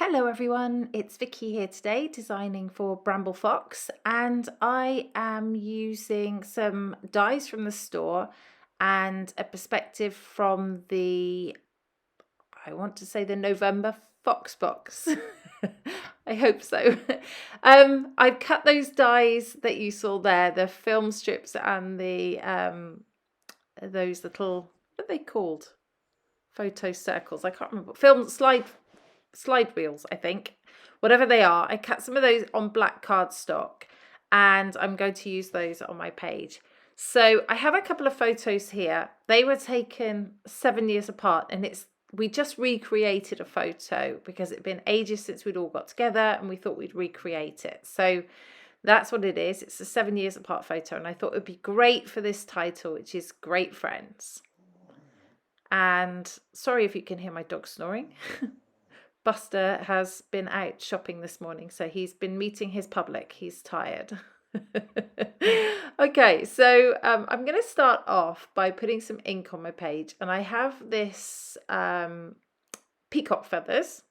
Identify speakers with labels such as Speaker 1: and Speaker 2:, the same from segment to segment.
Speaker 1: Hello everyone, it's Vicky here today designing for Bramble Fox, and I am using some dies from the store and a perspective from I want to say the November FoxBox. I hope so. I've cut those dies that you saw there, the film strips and those little, what are they called? Photo circles. I can't remember. Film slide wheels, I think. Whatever they are, I cut some of those on black cardstock and I'm going to use those on my page. So I have a couple of photos here. They were taken 7 years apart, and we just recreated a photo because it'd been ages since we'd all got together and we thought we'd recreate it. So that's what it is. It's a 7 years apart photo, and I thought it would be great for this title, which is Great Friends. And sorry if you can hear my dog snoring. Buster has been out shopping this morning, so he's been meeting his public. He's tired. Okay, so I'm going to start off by putting some ink on my page, and I have this peacock feathers,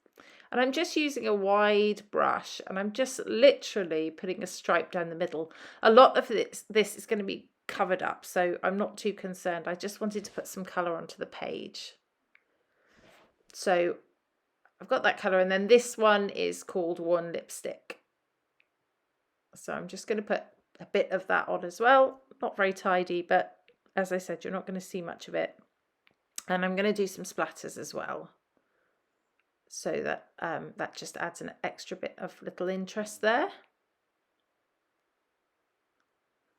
Speaker 1: and I'm just using a wide brush, and I'm just literally putting a stripe down the middle. A lot of this is going to be covered up, so I'm not too concerned. I just wanted to put some colour onto the page. So I've got that colour, and then this one is called Worn Lipstick. So I'm just going to put a bit of that on as well. Not very tidy, but as I said, you're not going to see much of it. And I'm going to do some splatters as well, so that that just adds an extra bit of little interest there.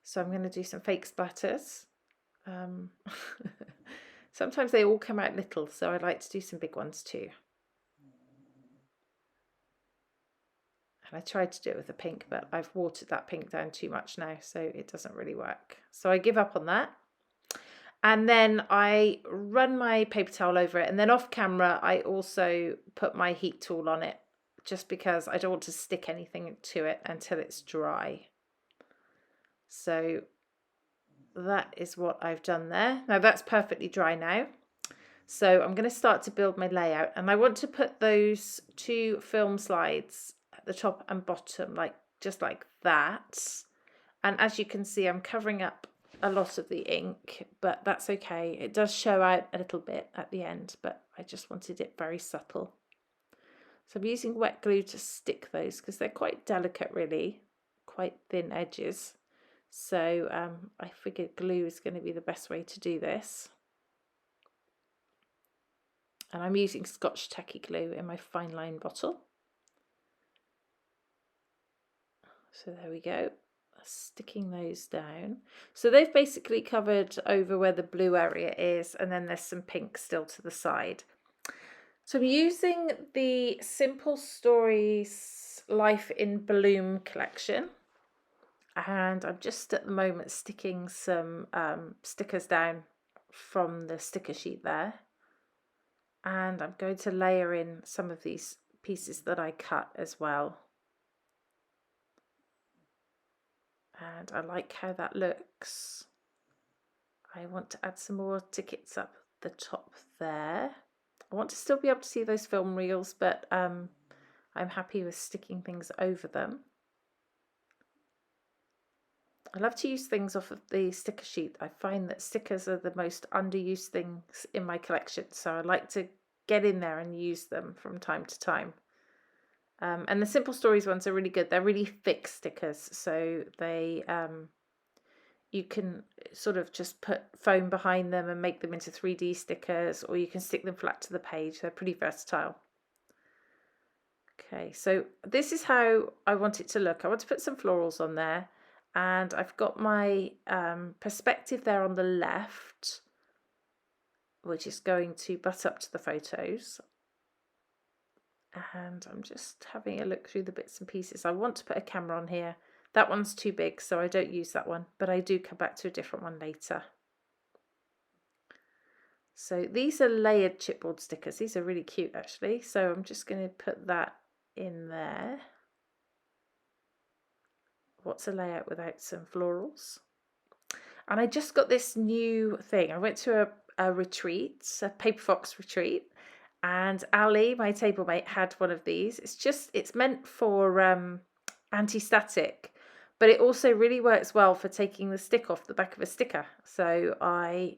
Speaker 1: So I'm going to do some fake splatters. Sometimes they all come out little, so I like to do some big ones too. I tried to do it with a pink, but I've watered that pink down too much now, so it doesn't really work. So I give up on that. And then I run my paper towel over it, and then off camera I also put my heat tool on it, just because I don't want to stick anything to it until it's dry. So that is what I've done there. Now that's perfectly dry now. So I'm going to start to build my layout, and I want to put those two film slides at the top and bottom, just like that. And as you can see, I'm covering up a lot of the ink, but that's okay. It does show out a little bit at the end, but I just wanted it very subtle. So I'm using wet glue to stick those because they're quite delicate, really, quite thin edges. So I figured glue is going to be the best way to do this. And I'm using Scotch Tacky glue in my fine line bottle. So there we go, sticking those down. So they've basically covered over where the blue area is, and then there's some pink still to the side. So I'm using the Simple Stories Life in Bloom collection, and I'm just at the moment sticking some stickers down from the sticker sheet there. And I'm going to layer in some of these pieces that I cut as well. And I like how that looks. I want to add some more tickets up the top there. I want to still be able to see those film reels, but I'm happy with sticking things over them. I love to use things off of the sticker sheet. I find that stickers are the most underused things in my collection, so I like to get in there and use them from time to time. And the Simple Stories ones are really good. They're really thick stickers, so they you can sort of just put foam behind them and make them into 3D stickers, or you can stick them flat to the page. They're pretty versatile. Okay, so this is how I want it to look. I want to put some florals on there, and I've got my perspective there on the left, which is going to butt up to the photos. And I'm just having a look through the bits and pieces. I want to put a camera on here. That one's too big, so I don't use that one, but I do come back to a different one later. So these are layered chipboard stickers. These are really cute, actually. So I'm just going to put that in there. What's a layout without some florals? And I just got this new thing. I went to a retreat, a Paper Fox retreat, And Ali, my table mate, had one of these. It's meant for anti-static, but it also really works well for taking the stick off the back of a sticker. So I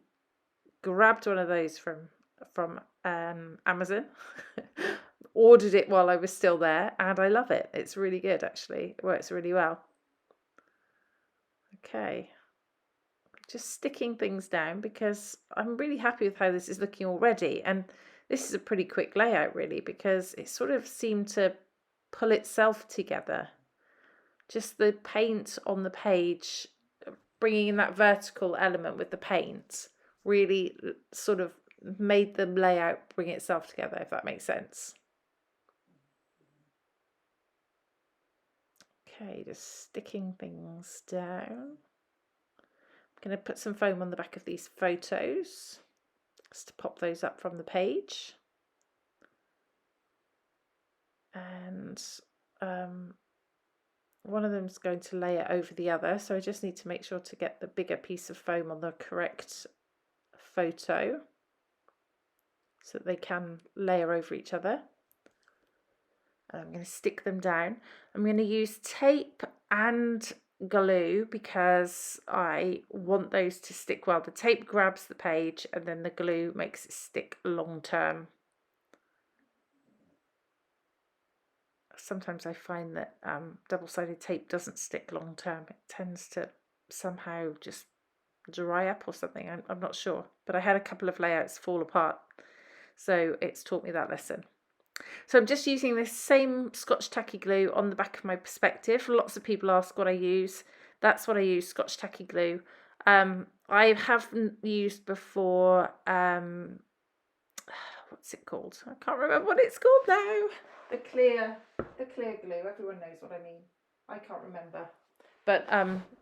Speaker 1: grabbed one of those from Amazon, ordered it while I was still there, and I love it. It's really good, actually. It works really well. Okay, just sticking things down because I'm really happy with how this is looking already. And this is a pretty quick layout, really, because it sort of seemed to pull itself together. Just the paint on the page, bringing in that vertical element with the paint, really sort of made the layout bring itself together, if that makes sense. Okay, just sticking things down. I'm going to put some foam on the back of these photos just to pop those up from the page. And one of them is going to layer over the other, so I just need to make sure to get the bigger piece of foam on the correct photo so that they can layer over each other. And I'm going to stick them down. I'm going to use tape and glue because I want those to stick well. The tape grabs the page and then the glue makes it stick long term. Sometimes I find that double-sided tape doesn't stick long term. It tends to somehow just dry up or something. I'm not sure, but I had a couple of layouts fall apart, so it's taught me that lesson. So I'm just using this same Scotch tacky glue on the back of my perspective. Lots of people ask what I use. That's what I use, Scotch tacky glue. I haven't used before, what's it called? I can't remember what it's called now. The clear glue. Everyone knows what I mean. I can't remember. But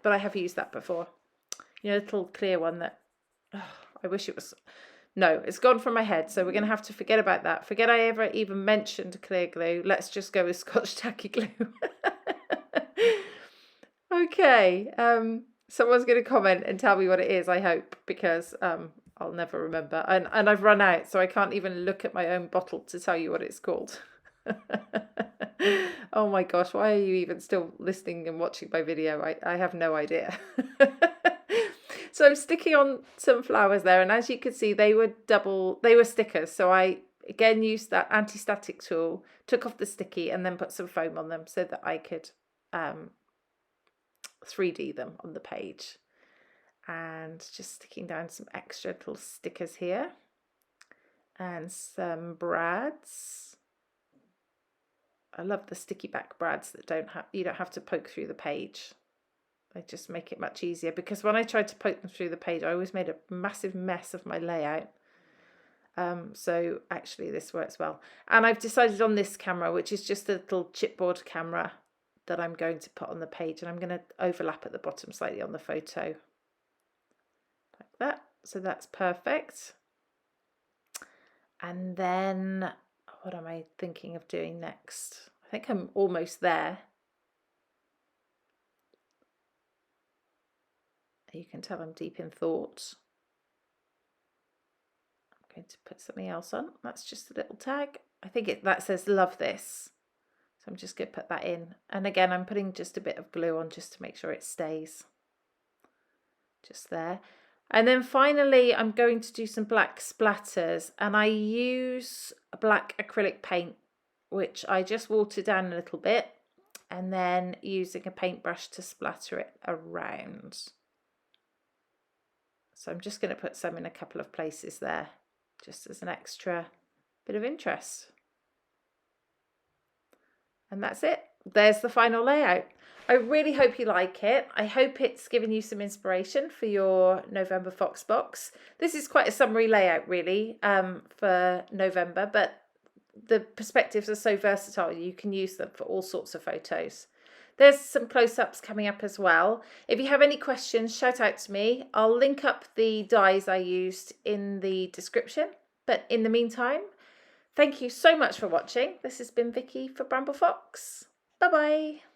Speaker 1: I have used that before. You know, the little clear one that I wish it was. No, it's gone from my head, so we're going to have to forget about that. Forget I ever even mentioned clear glue. Let's just go with Scotch tacky glue. Okay, someone's going to comment and tell me what it is, I hope, because I'll never remember. And I've run out, so I can't even look at my own bottle to tell you what it's called. Oh my gosh, why are you even still listening and watching my video? I have no idea. So I'm sticking on some flowers there, and as you can see, they were stickers. So I again used that anti-static tool, took off the sticky, and then put some foam on them so that I could 3D them on the page. And just sticking down some extra little stickers here, and some brads. I love the sticky back brads that you don't have to poke through the page. They just make it much easier, because when I tried to poke them through the page, I always made a massive mess of my layout. So actually this works well. And I've decided on this camera, which is just a little chipboard camera, that I'm going to put on the page, and I'm going to overlap at the bottom slightly on the photo. Like that. So that's perfect. And then what am I thinking of doing next? I think I'm almost there. You can tell I'm deep in thought. I'm going to put something else on. That's just a little tag. I think that says love this. So I'm just going to put that in. And again, I'm putting just a bit of glue on just to make sure it stays. Just there. And then finally, I'm going to do some black splatters. And I use a black acrylic paint, which I just water down a little bit. And then using a paintbrush to splatter it around. So I'm just going to put some in a couple of places there, just as an extra bit of interest. And that's it. There's the final layout. I really hope you like it. I hope it's given you some inspiration for your November FoxBox. This is quite a summary layout, really, for November, but the perspectives are so versatile. You can use them for all sorts of photos. There's some close-ups coming up as well. If you have any questions, shout out to me. I'll link up the dies I used in the description. But in the meantime, thank you so much for watching. This has been Vicky for Bramble Fox. Bye-bye.